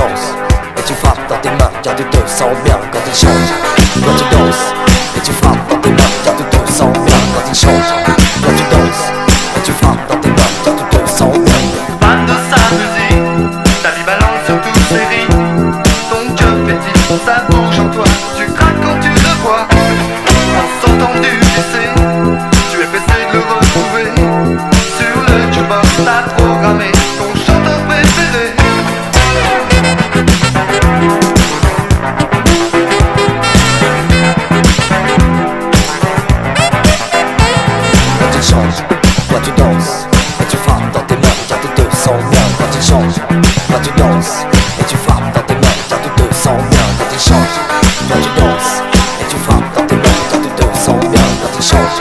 danses et tu frappes dans tes mains car tu te sens bien quand il change. Toi tu danses et tu frappes dans tes mains car tu te sens bien quand il change. Toi tu danses et tu frappes dans tes mains car tu te sens bien. Fan de sa musique, ta vie balance sur toutes ses rythmes. Ton cœur pétille, ça bouge en toi, tu craques quand tu le vois. En sortant du lycée, tu es pressé de le retrouver. Sur le jukebox, t'as programmé ton chanteur préféré. Quand il change, toi tu danses et tu frappes dans tes mains car tu te sens bien quand il change. Toi tu danses et tu frappes dans tes mains car tu te sens bien quand il change. Toi tu danses et tu frappes dans tes mains car tu te sens bien quand il change.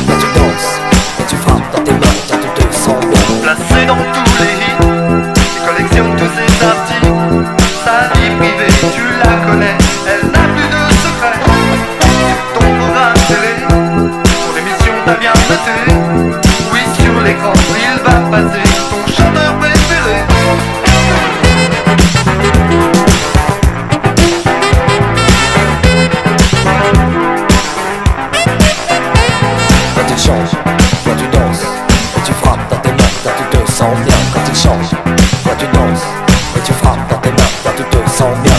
Toi tu danses et tu frappes dans tes mains car tu te sens bien. Placé dans tous les hits, tu collectionnes tous ces articles. Sa vie privée, tu la connais, elle n'a plus de secret. Sur ton programme télé, pour l'émission t'as bien noté. Oui, sur l'écran, il va passer ton chanteur préféré. Quand il change, toi tu danses et tu frappes dans tes mains car tu te sens bien quand il change. Toi tu danses et tu frappes dans tes mains car tu te sens bien.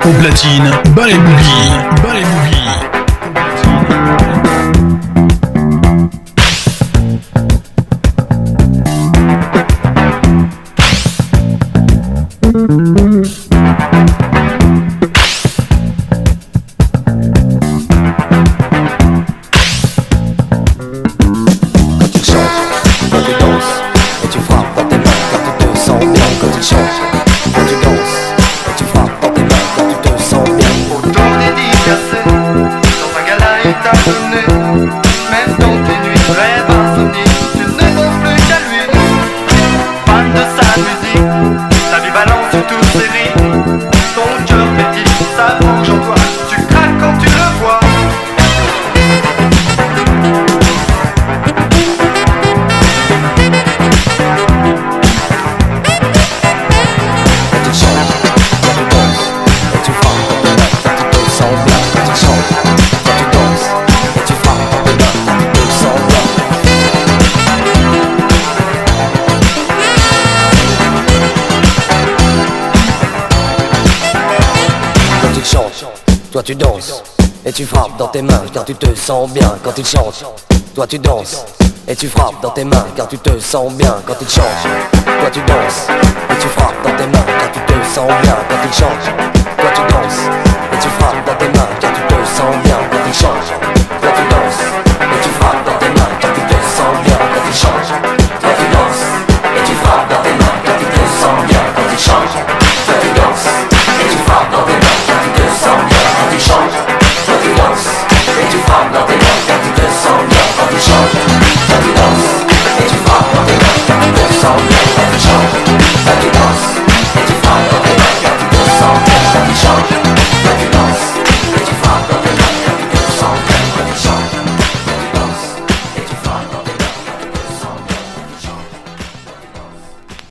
Au platine, bas les boogies, bas les boogies. Quand il change, toi tu danses et tu frappes dans tes mains car tu te sens bien quand il change. Toi tu danses et tu frappes dans tes mains car tu te sens bien. Autant dédicacé, dans un gala il t'a donné. Même dans tes nuits de rêve insomnie, tu ne penses plus qu'à lui. Fan de sa musique, ta vie balance sur toutes ses rythmes. Ton cœur pétille, ça bouge en toi, tu craques quand tu le vois. Quand il change, toi tu danses et tu frappes dans tes mains car tu te sens bien quand il change. Toi tu danses et tu frappes dans tes mains car tu te sens bien. Quand il change, toi tu danses et tu frappes dans tes mains car tu te sens bien quand il change. Toi tu danses et tu frappes dans tes mains car tu te sens bien quand il change. Toi tu danses et tu frappes dans tes mains car tu te sens bien quand il change. Toi tu danses